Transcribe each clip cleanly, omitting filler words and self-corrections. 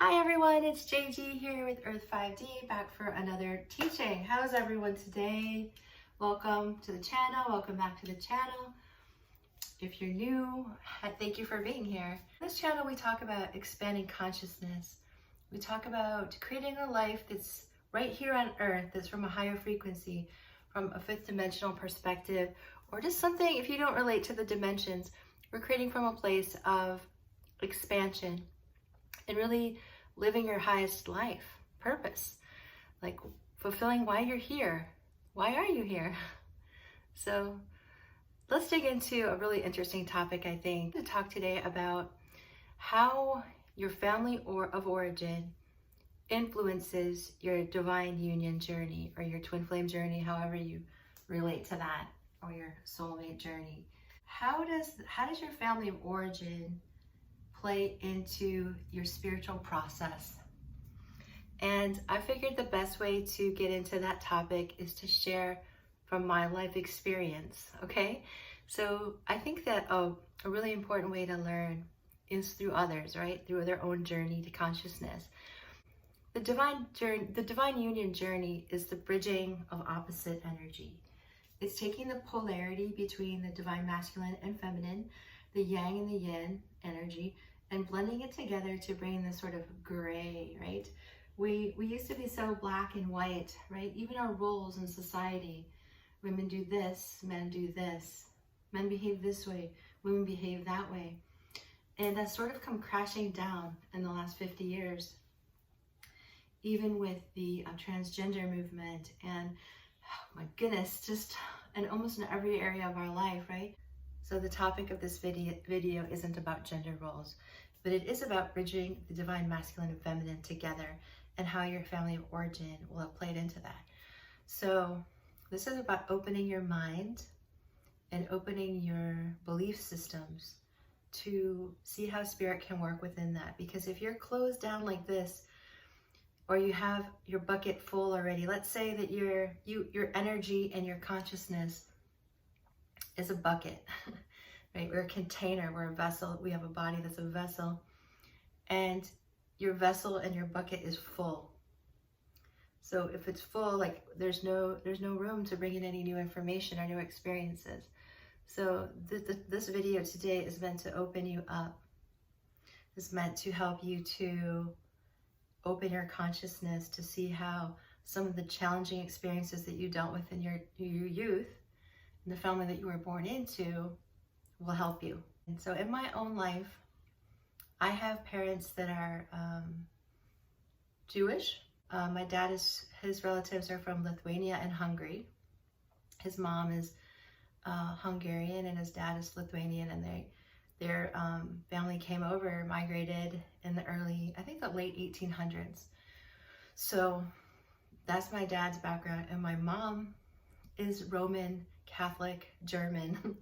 Hi everyone, it's JG here with Earth 5D, back for another teaching. How's everyone today? Welcome to the channel, welcome back to the channel. If you're new, thank you for being here. In this channel we talk about expanding consciousness. We talk about creating a life that's right here on Earth, that's from a higher frequency, from a fifth dimensional perspective, or just something, if you don't relate to the dimensions, we're creating from a place of expansion and really living your highest life, purpose, like fulfilling why you're here. Why are you here? So let's dig into a really interesting topic, I think. I'm going to talk today about how your family of origin influences your divine union journey or your twin flame journey, however you relate to that, or your soulmate journey. How does your family of origin play into your spiritual process? And I figured the best way to get into that topic is to share from my life experience, okay? So I think that a really important way to learn is through others, right? Through their own journey to consciousness. The divine union journey is the bridging of opposite energy. It's taking the polarity between the divine masculine and feminine, the yang and the yin energy, and blending it together to bring this sort of gray, right? We used to be so black and white, right? Even our roles in society. Women do this, men do this. Men behave this way, women behave that way. And that's sort of come crashing down in the last 50 years. Even with the transgender movement and, oh my goodness, just and almost in every area of our life, right? So the topic of this video isn't about gender roles, but it is about bridging the divine masculine and feminine together and how your family of origin will have played into that. So this is about opening your mind and opening your belief systems to see how spirit can work within that. Because if you're closed down like this, or you have your bucket full already, let's say that your energy and your consciousness is a bucket, right? We're a container, we're a vessel, we have a body that's a vessel, and your vessel and your bucket is full. So if it's full, like there's no room to bring in any new information or new experiences. So this video today is meant to open you up. It's meant to help you to open your consciousness to see how some of the challenging experiences that you dealt with in your youth, in the family that you were born into, will help you. And so in my own life, I have parents that are Jewish. My dad his relatives are from Lithuania and Hungary. His mom is Hungarian and his dad is Lithuanian, and their family came over, migrated in the late 1800s. So that's my dad's background, and my mom is Roman Catholic German,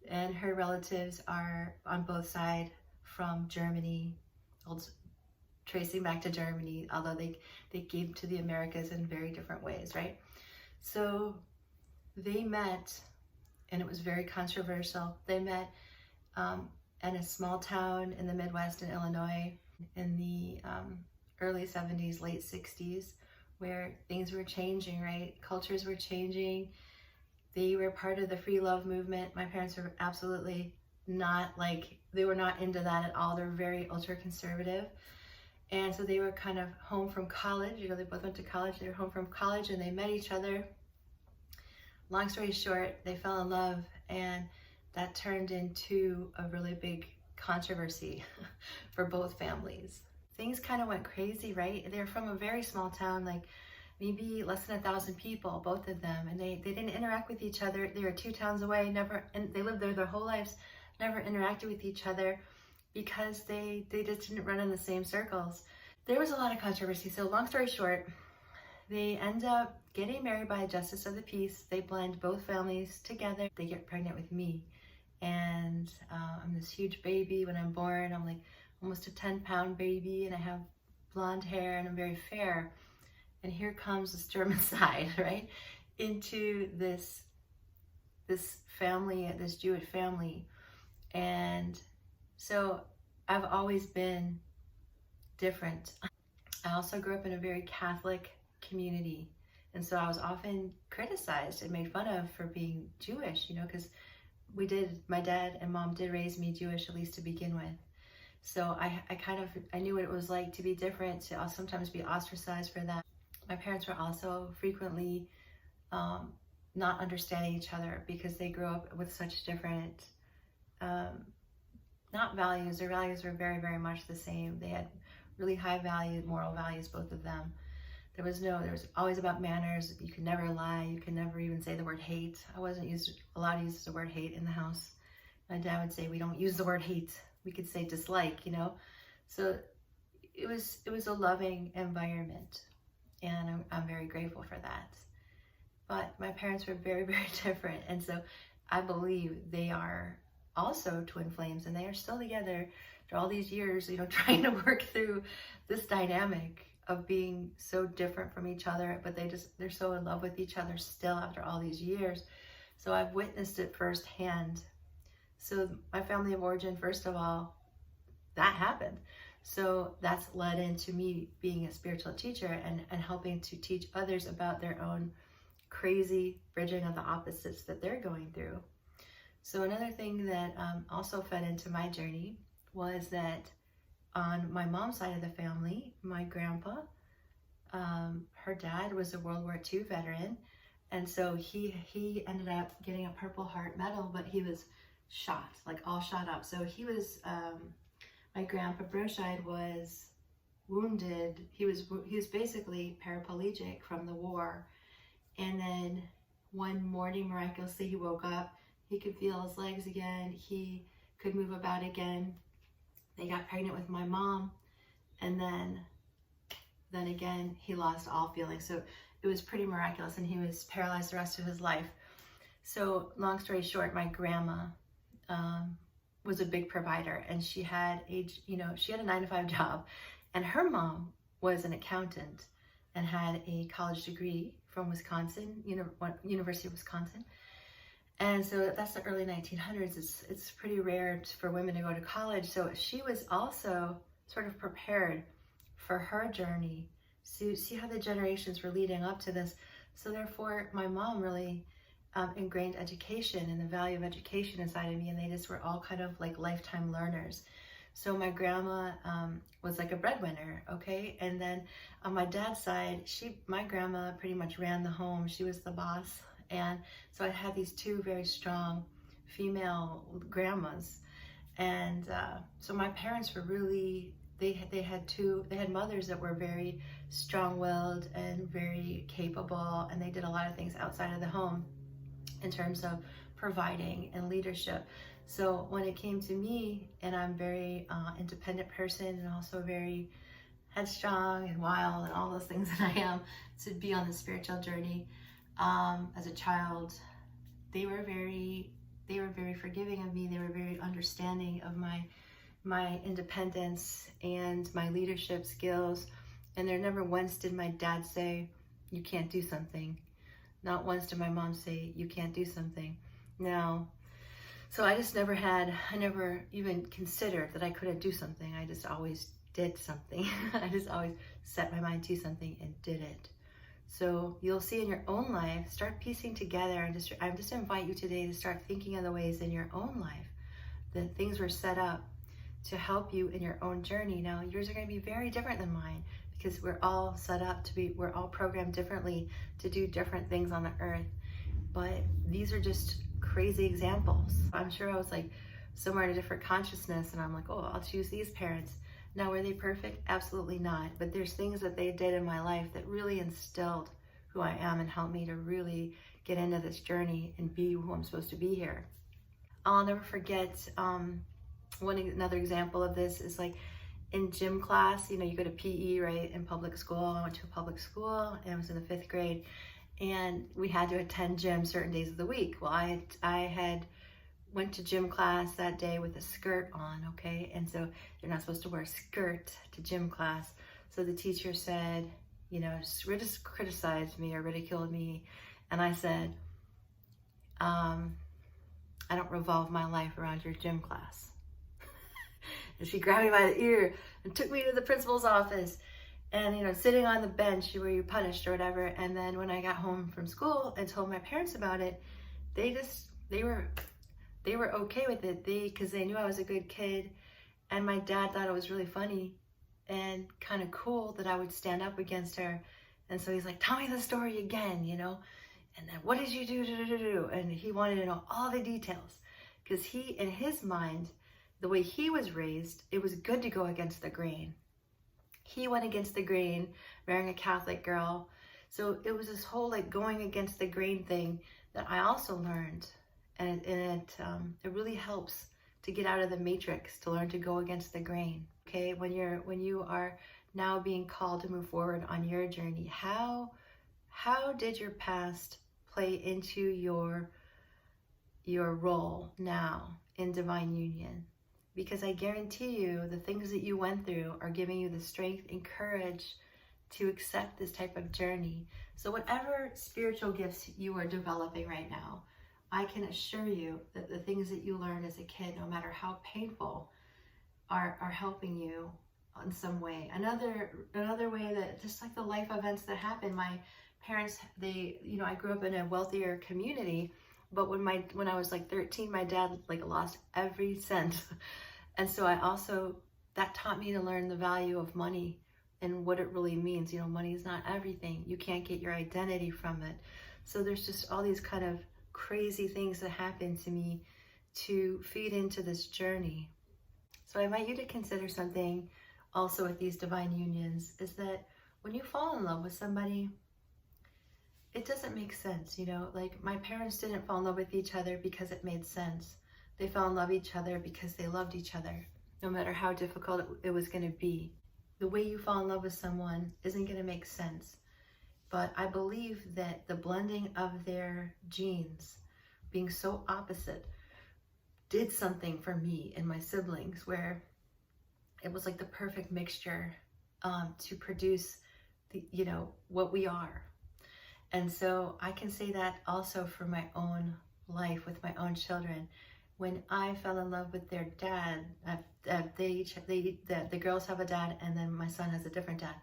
and her relatives are on both sides from Germany, tracing back to Germany, although they came to the Americas in very different ways, right? So they met, and it was very controversial. They met in a small town in the Midwest in Illinois in the early 70s, late 60s, where things were changing, right? Cultures were changing. They were part of the free love movement. My parents were absolutely not they were not into that at all. They're very ultra conservative. And so they were kind of home from college. They both went to college. They were home from college and they met each other. Long story short, they fell in love, and that turned into a really big controversy for both families. Things kind of went crazy, right? They're from a very small town, like maybe less than 1,000 people, both of them, and they didn't interact with each other. They were 2 towns away, and they lived there their whole lives, never interacted with each other because they just didn't run in the same circles. There was a lot of controversy. So long story short, they end up getting married by a justice of the peace. They blend both families together. They get pregnant with me. And I'm this huge baby. When I'm born, I'm like almost a 10-pound baby, and I have blonde hair, and I'm very fair. And here comes this German side, right, into this family, this Jewish family. And so I've always been different. I also grew up in a very Catholic community. And so I was often criticized and made fun of for being Jewish, because my dad and mom did raise me Jewish, at least to begin with. So I knew what it was like to be different, to sometimes be ostracized for that. My parents were also frequently not understanding each other because they grew up with such different, not values. Their values were very, very much the same. They had really high valued moral values, both of them. There was always about manners. You could never lie. You could never even say the word hate. I wasn't allowed to use the word hate in the house. My dad would say, we don't use the word hate. We could say dislike, So it was a loving environment, and I'm very grateful for that. But my parents were very, very different. And so I believe they are also twin flames, and they are still together after all these years, trying to work through this dynamic of being so different from each other, but they're so in love with each other still after all these years. So I've witnessed it firsthand. So my family of origin, first of all, that happened. So that's led into me being a spiritual teacher and helping to teach others about their own crazy bridging of the opposites that they're going through. So another thing that also fed into my journey was that on my mom's side of the family, my grandpa, her dad was a World War II veteran. And so he ended up getting a Purple Heart medal, but he was shot, like all shot up. So he was, my grandpa Broscheid was wounded. He was basically paraplegic from the war. And then one morning, miraculously, he woke up. He could feel his legs again. He could move about again. They got pregnant with my mom. And then again, he lost all feeling. So it was pretty miraculous, and he was paralyzed the rest of his life. So long story short, my grandma was a big provider, and she had a 9-to-5 job, and her mom was an accountant and had a college degree from Wisconsin, University of Wisconsin. And so that's the early 1900s. It's pretty rare for women to go to college. So she was also sort of prepared for her journey. So see how the generations were leading up to this. So therefore, my mom really ingrained education and the value of education inside of me, and they just were all kind of like lifetime learners. So my grandma was like a breadwinner, okay? And then on my dad's side, my grandma pretty much ran the home. She was the boss. And so I had these two very strong female grandmas. And so my parents were really, they had mothers that were very strong-willed and very capable, and they did a lot of things outside of the home in terms of providing and leadership. So when it came to me, and I'm very independent person and also very headstrong and wild and all those things that I am, to be on the spiritual journey as a child, they were very forgiving of me. They were very understanding of my independence and my leadership skills. And there never once did my dad say, you can't do something. Not once did my mom say, you can't do something. Now, so I never even considered that I couldn't do something. I just always did something. I just always set my mind to something and did it. So you'll see in your own life, start piecing together, and I just invite you today to start thinking of the ways in your own life that things were set up to help you in your own journey. Now, yours are going to be very different than mine, because we're all set up we're all programmed differently to do different things on the earth. But these are just crazy examples. I'm sure I was like somewhere in a different consciousness, and I'm like, oh, I'll choose these parents. Now, were they perfect? Absolutely not. But there's things that they did in my life that really instilled who I am and helped me to really get into this journey and be who I'm supposed to be here. I'll never forget, another example of this is like in gym class, you go to PE, right, in public school. I went to a public school, and I was in the 5th grade, and we had to attend gym certain days of the week. Well, I had went to gym class that day with a skirt on, okay? And so you're not supposed to wear a skirt to gym class. So the teacher said, just criticized me or ridiculed me. And I said, I don't revolve my life around your gym class. And she grabbed me by the ear, and took me to the principal's office. And, you know, sitting on the bench where you're punished or whatever. And then when I got home from school and told my parents about it, they were okay with it. Because they knew I was a good kid. And my dad thought it was really funny and kind of cool that I would stand up against her. And so he's like, tell me the story again, you know? And then what did you do? And he wanted to know all the details. Because he, in his mind, the way he was raised, it was good to go against the grain. He went against the grain, marrying a Catholic girl. So it was this whole like going against the grain thing that I also learned. And it really helps to get out of the matrix, to learn to go against the grain. Okay, when you are now being called to move forward on your journey, how did your past play into your role now in divine union? Because I guarantee you the things that you went through are giving you the strength and courage to accept this type of journey. So whatever spiritual gifts you are developing right now, I can assure you that the things that you learned as a kid, no matter how painful, are helping you in some way. Another way that just like the life events that happened, my parents, I grew up in a wealthier community, but when I was like 13, my dad like lost every cent. And so that taught me to learn the value of money and what it really means. You know, money is not everything. You can't get your identity from it. So there's just all these kind of crazy things that happened to me to feed into this journey. So I invite you to consider something also with these divine unions, is that when you fall in love with somebody, it doesn't make sense, you know, like my parents didn't fall in love with each other because it made sense. They fell in love with each other because they loved each other, no matter how difficult it was going to be. The way you fall in love with someone isn't going to make sense. But I believe that the blending of their genes being so opposite did something for me and my siblings, where it was like the perfect mixture to produce what we are. And so I can say that also for my own life with my own children. When I fell in love with their dad, the girls have a dad, and then my son has a different dad.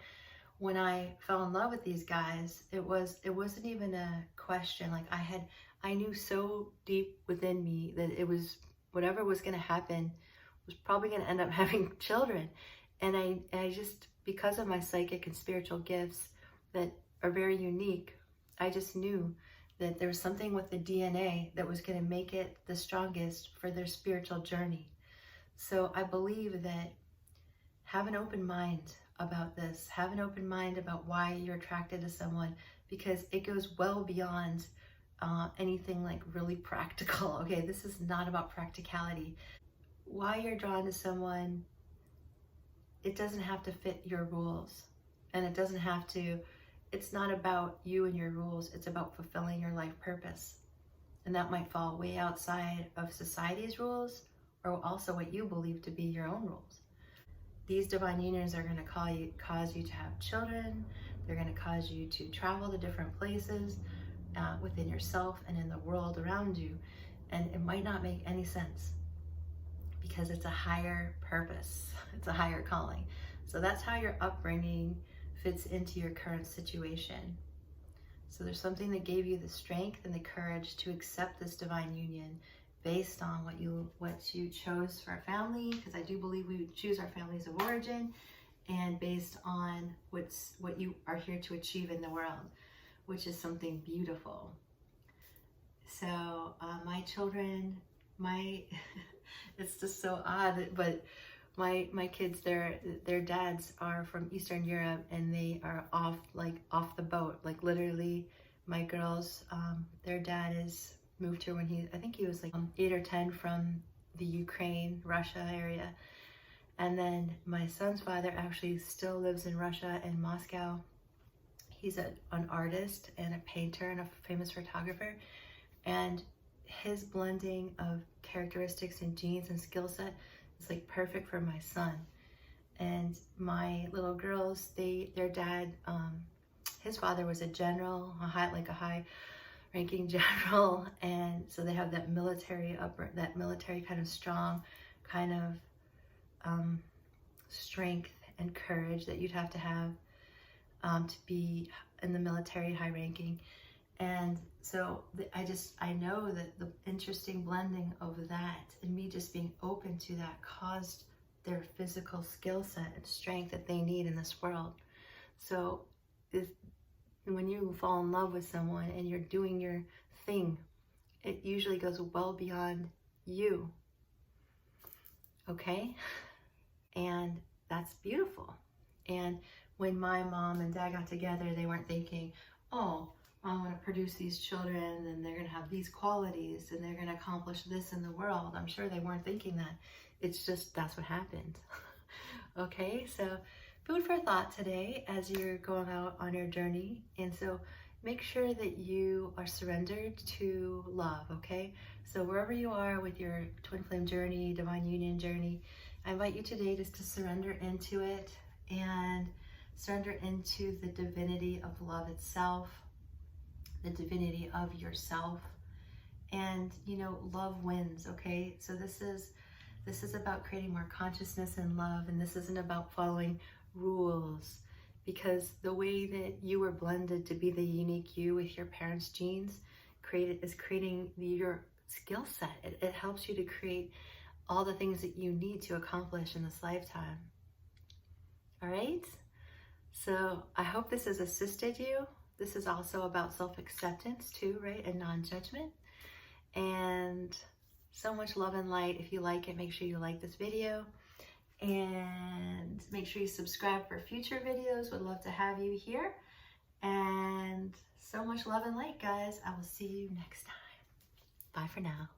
When I fell in love with these guys, it wasn't even a question. Like I knew so deep within me that it was whatever was going to happen was probably going to end up having children. And I just, because of my psychic and spiritual gifts that are very unique, I just knew that there was something with the DNA that was going to make it the strongest for their spiritual journey. So I believe that have an open mind about this. Have an open mind about why you're attracted to someone, because it goes well beyond anything like really practical. Okay, this is not about practicality. Why you're drawn to someone, it doesn't have to fit your rules, and it's not about you and your rules. It's about fulfilling your life purpose. And that might fall way outside of society's rules, or also what you believe to be your own rules. These divine unions are going to cause you to have children. They're going to cause you to travel to different places within yourself and in the world around you. And it might not make any sense because it's a higher purpose. It's a higher calling. So that's how your upbringing fits into your current situation. So there's something that gave you the strength and the courage to accept this divine union based on what you chose for a family, because I do believe we would choose our families of origin, and based on what you are here to achieve in the world, which is something beautiful. So my children, it's just so odd, but my kids, their dads are from Eastern Europe, and they are off the boat. Like literally, my girls, their dad moved here when I think he was like 8 or 10 from the Ukraine, Russia area. And then my son's father actually still lives in Russia, in Moscow. He's an artist and a painter and a famous photographer. And his blending of characteristics and genes and skill set is like perfect for my son. And my little girls, their dad, his father was a general, a high ranking general, and so they have that military kind of strong kind of strength and courage that you'd have to to be in the military, high ranking. And so I know that the interesting blending of that and me just being open to that caused their physical skill set and strength that they need in this world. So when you fall in love with someone and you're doing your thing, it usually goes well beyond you. Okay? And that's beautiful. And when my mom and dad got together, they weren't thinking, oh, I want to produce these children and they're going to have these qualities and they're going to accomplish this in the world. I'm sure they weren't thinking that. It's just, that's what happened. Okay, so food for thought today as you're going out on your journey. And so make sure that you are surrendered to love, okay? So wherever you are with your twin flame journey, divine union journey, I invite you today just to surrender into it and surrender into the divinity of love itself, the divinity of yourself. And love wins, okay? So this is about creating more consciousness and love, and this isn't about following rules, because the way that you were blended to be the unique you with your parents' genes is creating your skill set. It helps you to create all the things that you need to accomplish in this lifetime. All right? So I hope this has assisted you. This is also about self-acceptance too, right? And non-judgment. And so much love and light. If you like it, make sure you like this video. And make sure you subscribe for future videos. Would love to have you here. And so much love and light, guys. I will see you next time. Bye for now.